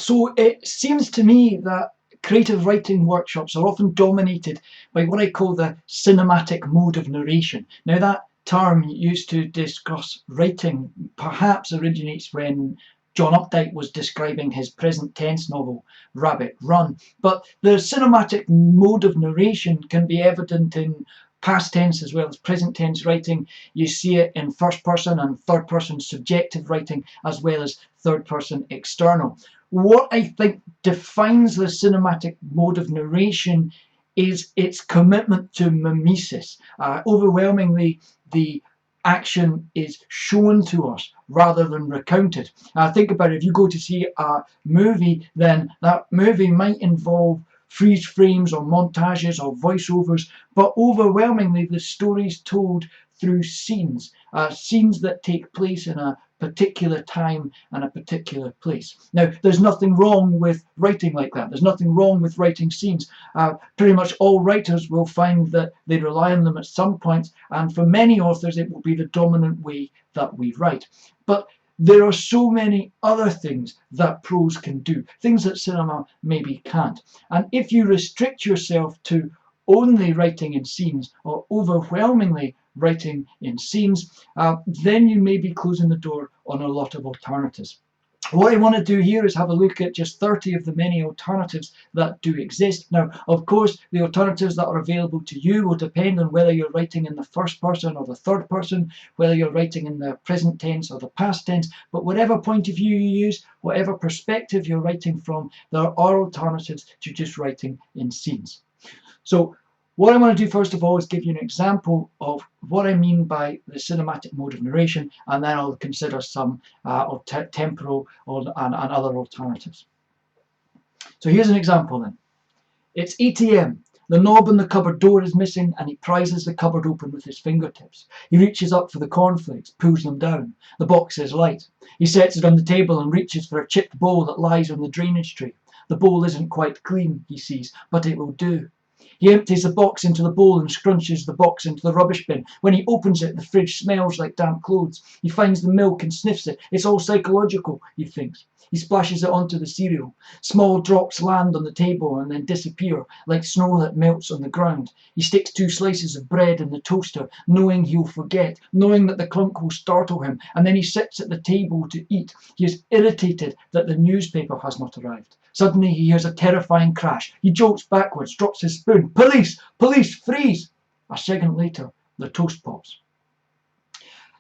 So it seems to me that creative writing workshops are often dominated by what I call the cinematic mode of narration. Now, that term used to discuss writing perhaps originates when John Updike was describing his present tense novel Rabbit Run, but the cinematic mode of narration can be evident in past tense as well as present tense writing. You see it in first person and third person subjective writing as well as third person external. What I think defines the cinematic mode of narration is its commitment to mimesis. Overwhelmingly, the action is shown to us rather than recounted. Think about it, if you go to see a movie, then that movie might involve freeze frames or montages or voiceovers, but overwhelmingly the story is told through scenes, scenes that take place in a particular time and a particular place. Now, there's nothing wrong with writing like that. There's nothing wrong with writing scenes. Pretty much all writers will find that they rely on them at some points, and for many authors it will be the dominant way that we write. But there are so many other things that prose can do, things that cinema maybe can't. And if you restrict yourself to only writing in scenes or overwhelmingly writing in scenes, then you may be closing the door on a lot of alternatives. What I want to do here is have a look at just 30 of the many alternatives that do exist. Now, of course, the alternatives that are available to you will depend on whether you're writing in the first person or the third person, whether you're writing in the present tense or the past tense, but whatever point of view you use, whatever perspective you're writing from, there are alternatives to just writing in scenes. So what I want to do first of all is give you an example of what I mean by the cinematic mode of narration, and then I'll consider some temporal and other alternatives. So here's an example then. It's 8 a.m. The knob on the cupboard door is missing and he prizes the cupboard open with his fingertips. He reaches up for the cornflakes, pulls them down. The box is light. He sets it on the table and reaches for a chipped bowl that lies on the drainage tray. The bowl isn't quite clean, he sees, but it will do. He empties the box into the bowl and scrunches the box into the rubbish bin. When he opens it, the fridge smells like damp clothes. He finds the milk and sniffs it. It's all psychological, he thinks. He splashes it onto the cereal. Small drops land on the table and then disappear, like snow that melts on the ground. He sticks 2 slices of bread in the toaster, knowing he'll forget, knowing that the clunk will startle him, and then he sits at the table to eat. He is irritated that the newspaper has not arrived. Suddenly he hears a terrifying crash. He jolts backwards, drops his spoon. Police! Police! Freeze! A second later, the toast pops.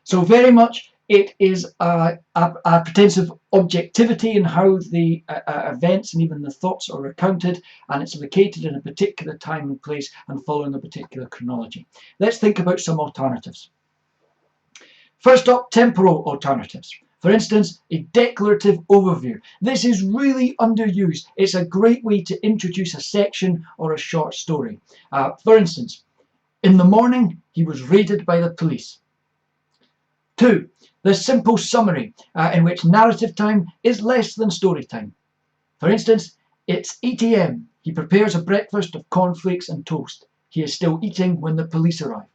So very much it is a pretensive objectivity in how the events and even the thoughts are recounted, and it's located in a particular time and place and following a particular chronology. Let's think about some alternatives. First up, temporal alternatives. For instance, a declarative overview. This is really underused. It's a great way to introduce a section or a short story. For instance, in the morning, he was raided by the police. 2. The simple summary, in which narrative time is less than story time. For instance, it's 8 a.m. He prepares a breakfast of cornflakes and toast. He is still eating when the police arrive.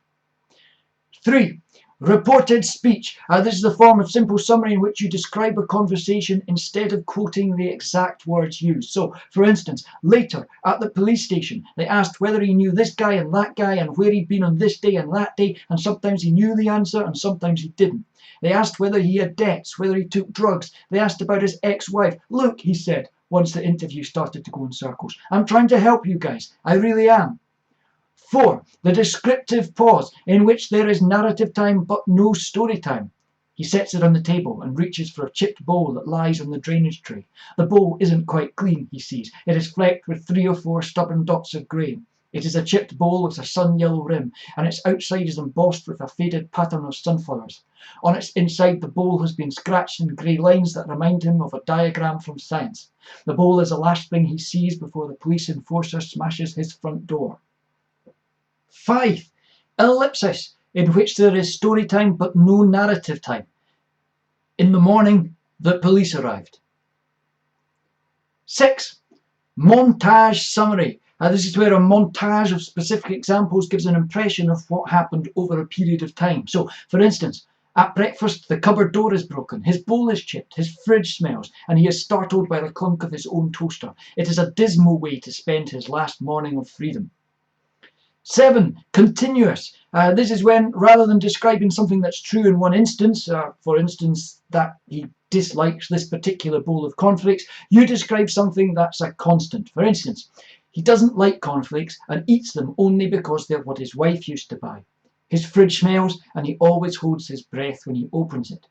3. Reported speech. This is the form of simple summary in which you describe a conversation instead of quoting the exact words used. So, for instance, later at the police station, they asked whether he knew this guy and that guy and where he'd been on this day and that day, and sometimes he knew the answer and sometimes he didn't. They asked whether he had debts, whether he took drugs. They asked about his ex-wife. Look, he said, once the interview started to go in circles, I'm trying to help you guys. I really am. 4. The descriptive pause, in which there is narrative time but no story time. He sets it on the table and reaches for a chipped bowl that lies on the drainage tray. The bowl isn't quite clean, he sees. It is flecked with 3 or 4 stubborn dots of grey. It is a chipped bowl with a sun-yellow rim, and its outside is embossed with a faded pattern of sunflowers. On its inside, the bowl has been scratched in grey lines that remind him of a diagram from science. The bowl is the last thing he sees before the police enforcer smashes his front door. 5. Ellipsis, in which there is story time but no narrative time. In the morning, the police arrived. 6. Montage summary. This is where a montage of specific examples gives an impression of what happened over a period of time. So, for instance, At breakfast, the cupboard door is broken, his bowl is chipped, his fridge smells, and he is startled by the clunk of his own toaster. It is a dismal way to spend his last morning of freedom. 7. Continuous. This is when, rather than describing something that's true in one instance, for instance, that he dislikes this particular bowl of cornflakes, you describe something that's a constant. For instance, he doesn't like cornflakes and eats them only because they're what his wife used to buy. His fridge smells and he always holds his breath when he opens it.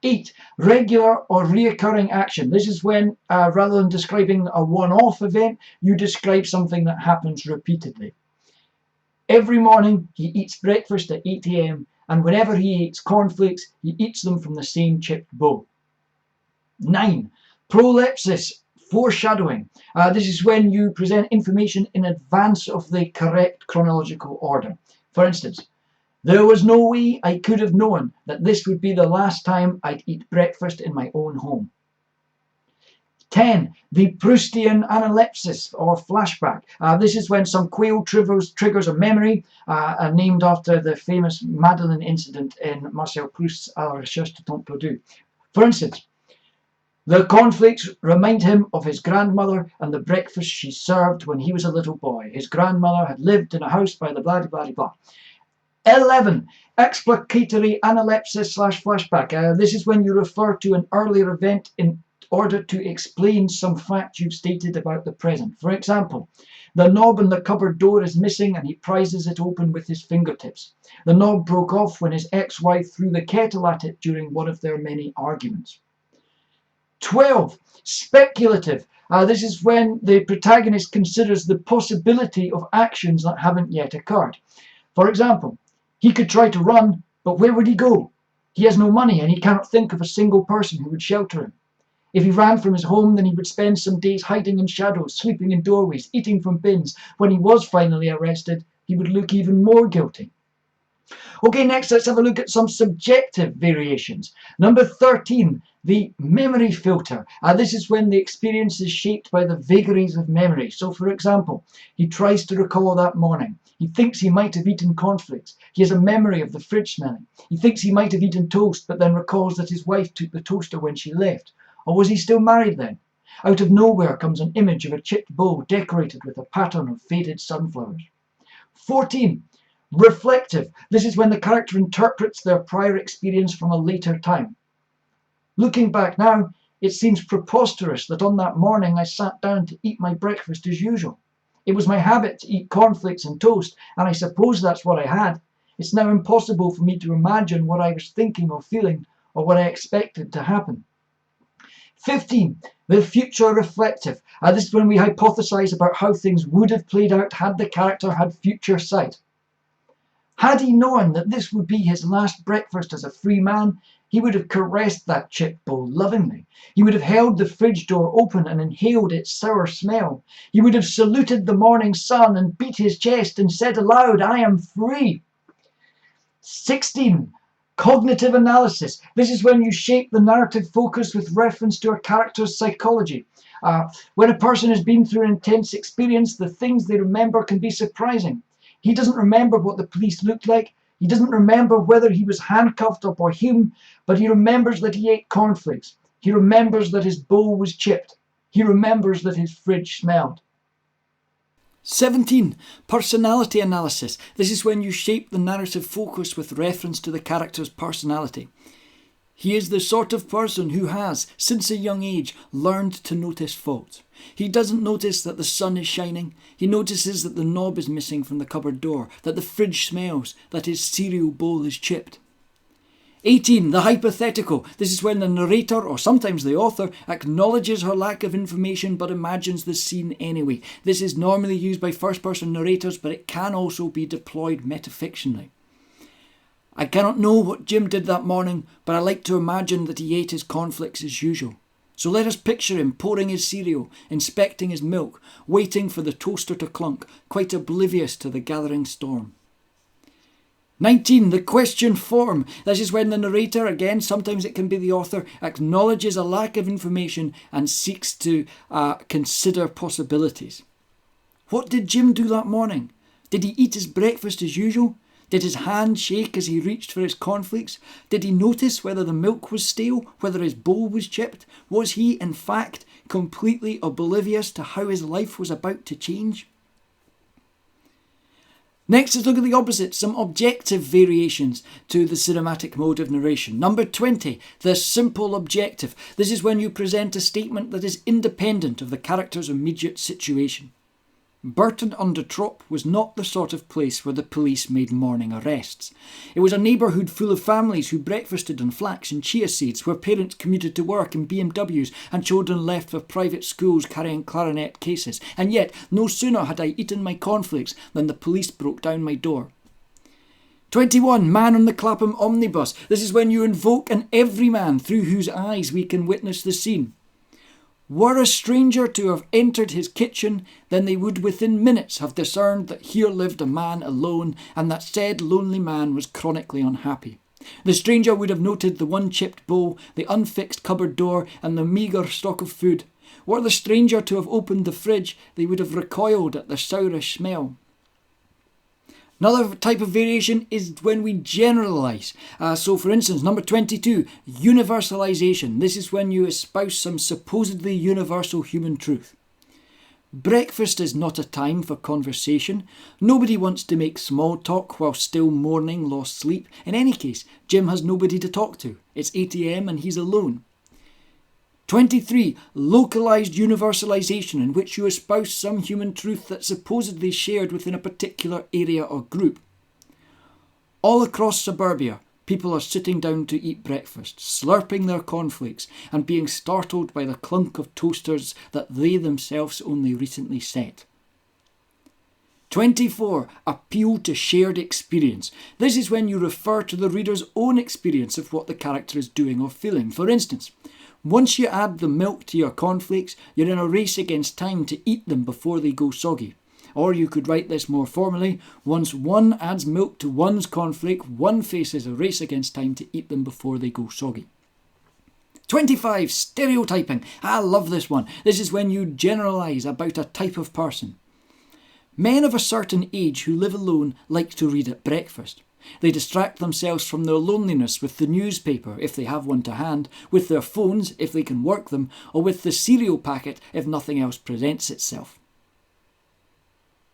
8. Regular or reoccurring action. This is when, rather than describing a one-off event, you describe something that happens repeatedly. Every morning he eats breakfast at 8 a.m. and whenever he eats cornflakes, he eats them from the same chipped bowl. 9. Prolepsis, foreshadowing. This is when you present information in advance of the correct chronological order. For instance, there was no way I could have known that this would be the last time I'd eat breakfast in my own home. 10. The Proustian Analepsis or flashback. This is when some quail triggers a memory named after the famous Madeleine incident in Marcel Proust's À la recherche du temps perdu. For instance, the cornflakes remind him of his grandmother and the breakfast she served when he was a little boy. His grandmother had lived in a house by the blah blah blah. 11. Explicatory Analepsis / flashback. This is when you refer to an earlier event in order to explain some fact you've stated about the present. For example, the knob in the cupboard door is missing and he prizes it open with his fingertips. The knob broke off when his ex-wife threw the kettle at it during one of their many arguments. 12. Speculative. This is when the protagonist considers the possibility of actions that haven't yet occurred. For example, he could try to run, but where would he go? He has no money and he cannot think of a single person who would shelter him. If he ran from his home, then he would spend some days hiding in shadows, sleeping in doorways, eating from bins. When he was finally arrested, he would look even more guilty. Okay, next let's have a look at some subjective variations. Number 13, the memory filter. This is when the experience is shaped by the vagaries of memory. So for example, he tries to recall that morning. He thinks he might have eaten cornflakes. He has a memory of the fridge smelling. He thinks he might have eaten toast, but then recalls that his wife took the toaster when she left. Or was he still married then? Out of nowhere comes an image of a chipped bowl decorated with a pattern of faded sunflowers. 14. Reflective. This is when the character interprets their prior experience from a later time. Looking back now, it seems preposterous that on that morning I sat down to eat my breakfast as usual. It was my habit to eat cornflakes and toast, and I suppose that's what I had. It's now impossible for me to imagine what I was thinking or feeling, or what I expected to happen. 15. The future reflective. This is when we hypothesize about how things would have played out had the character had future sight. Had he known that this would be his last breakfast as a free man, he would have caressed that chipped bowl lovingly. He would have held the fridge door open and inhaled its sour smell. He would have saluted the morning sun and beat his chest and said aloud, "I am free." 16. Cognitive analysis. This is when you shape the narrative focus with reference to a character's psychology. When a person has been through an intense experience, the things they remember can be surprising. He doesn't remember what the police looked like. He doesn't remember whether he was handcuffed up or him, but he remembers that he ate cornflakes. He remembers that his bowl was chipped. He remembers that his fridge smelled. 17. Personality analysis. This is when you shape the narrative focus with reference to the character's personality. He is the sort of person who has, since a young age, learned to notice faults. He doesn't notice that the sun is shining. He notices that the knob is missing from the cupboard door, that the fridge smells, that his cereal bowl is chipped. 18. The hypothetical. This is when the narrator, or sometimes the author, acknowledges her lack of information but imagines the scene anyway. This is normally used by first-person narrators, but it can also be deployed metafictionally. I cannot know what Jim did that morning, but I like to imagine that he ate his cornflakes as usual. So let us picture him pouring his cereal, inspecting his milk, waiting for the toaster to clunk, quite oblivious to the gathering storm. 19. The question form. This is when the narrator, again, sometimes it can be the author, acknowledges a lack of information and seeks to consider possibilities. What did Jim do that morning? Did he eat his breakfast as usual? Did his hand shake as he reached for his cornflakes? Did he notice whether the milk was stale, whether his bowl was chipped? Was he, in fact, completely oblivious to how his life was about to change? Next, let's look at the opposite, some objective variations to the cinematic mode of narration. Number 20, the simple objective. This is when you present a statement that is independent of the character's immediate situation. Burton-under-Trap was not the sort of place where the police made morning arrests. It was a neighbourhood full of families who breakfasted on flax and chia seeds, where parents commuted to work in BMWs and children left for private schools carrying clarinet cases. And yet, no sooner had I eaten my cornflakes than the police broke down my door. 21. Man on the Clapham omnibus. This is when you invoke an everyman through whose eyes we can witness the scene. Were a stranger to have entered his kitchen, then they would within minutes have discerned that here lived a man alone, and that said lonely man was chronically unhappy. The stranger would have noted the one chipped bowl, the unfixed cupboard door, and the meagre stock of food. Were the stranger to have opened the fridge, they would have recoiled at the sourish smell. Another type of variation is when we generalise. So for instance, number 22, universalisation. This is when you espouse some supposedly universal human truth. Breakfast is not a time for conversation. Nobody wants to make small talk while still mourning lost sleep. In any case, Jim has nobody to talk to. It's 8 AM and he's alone. 23. Localised universalisation, in which you espouse some human truth that's supposedly shared within a particular area or group. All across suburbia, people are sitting down to eat breakfast, slurping their cornflakes and being startled by the clunk of toasters that they themselves only recently set. 24. Appeal to shared experience. This is when you refer to the reader's own experience of what the character is doing or feeling. For instance, once you add the milk to your cornflakes, you're in a race against time to eat them before they go soggy. Or you could write this more formally: once one adds milk to one's cornflake, one faces a race against time to eat them before they go soggy. 25. Stereotyping. I love this one. This is when you generalise about a type of person. Men of a certain age who live alone like to read at breakfast. They distract themselves from their loneliness with the newspaper, if they have one to hand, with their phones, if they can work them, or with the cereal packet, if nothing else presents itself.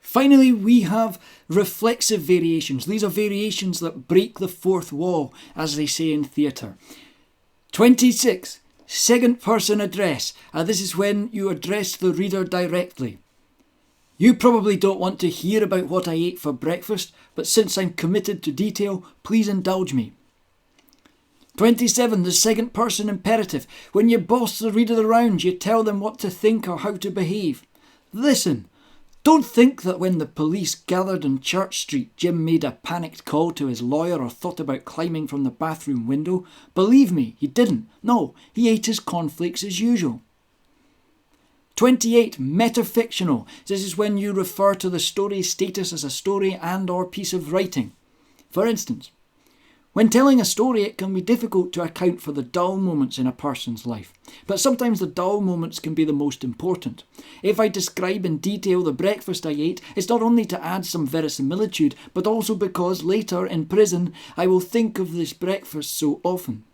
Finally, we have reflexive variations. These are variations that break the fourth wall, as they say in theatre. 26. Second person address. This is when you address the reader directly. You probably don't want to hear about what I ate for breakfast, but since I'm committed to detail, please indulge me. 27. The second person imperative. When you boss the reader around, you tell them what to think or how to behave. Listen, don't think that when the police gathered on Church Street, Jim made a panicked call to his lawyer or thought about climbing from the bathroom window. Believe me, he didn't. No, he ate his cornflakes as usual. 28. Metafictional. This is when you refer to the story's status as a story and or piece of writing. For instance, when telling a story, it can be difficult to account for the dull moments in a person's life. But sometimes the dull moments can be the most important. If I describe in detail the breakfast I ate, it's not only to add some verisimilitude, but also because later in prison I will think of this breakfast so often.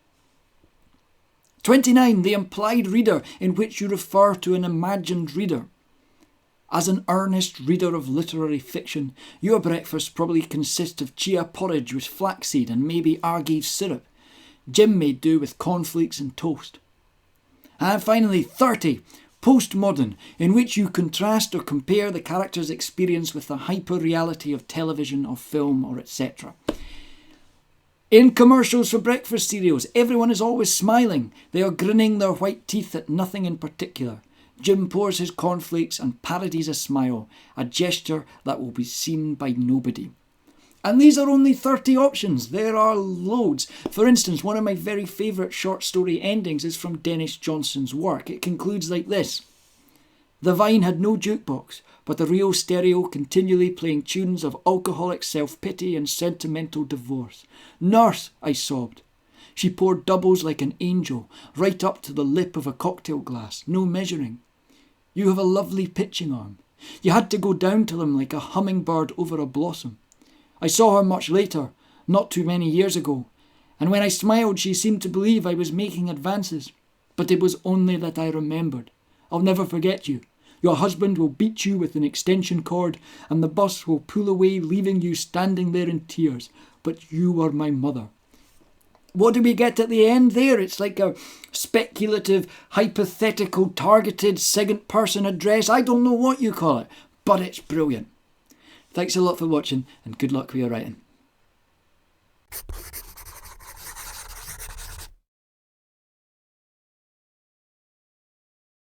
29. The implied reader, in which you refer to an imagined reader. As an earnest reader of literary fiction, your breakfast probably consists of chia porridge with flaxseed and maybe Argyve syrup. Jim made do with cornflakes and toast. And finally, 30. Postmodern, in which you contrast or compare the character's experience with the hyper-reality of television or film or etc. In commercials for breakfast cereals, everyone is always smiling. They are grinning their white teeth at nothing in particular. Jim pours his cornflakes and parodies a smile, a gesture that will be seen by nobody. And these are only 30 options. There are loads. For instance, one of my very favourite short story endings is from Dennis Johnson's work. It concludes like this. The vine had no jukebox, but a real stereo continually playing tunes of alcoholic self-pity and sentimental divorce. Nurse, I sobbed. She poured doubles like an angel, right up to the lip of a cocktail glass, no measuring. You have a lovely pitching arm. You had to go down to them like a hummingbird over a blossom. I saw her much later, not too many years ago, and when I smiled she seemed to believe I was making advances. But it was only that I remembered. I'll never forget you. Your husband will beat you with an extension cord, and the bus will pull away, leaving you standing there in tears. But you were my mother. What do we get at the end there? It's like a speculative, hypothetical, targeted, second-person address. I don't know what you call it, but it's brilliant. Thanks a lot for watching, and good luck with your writing.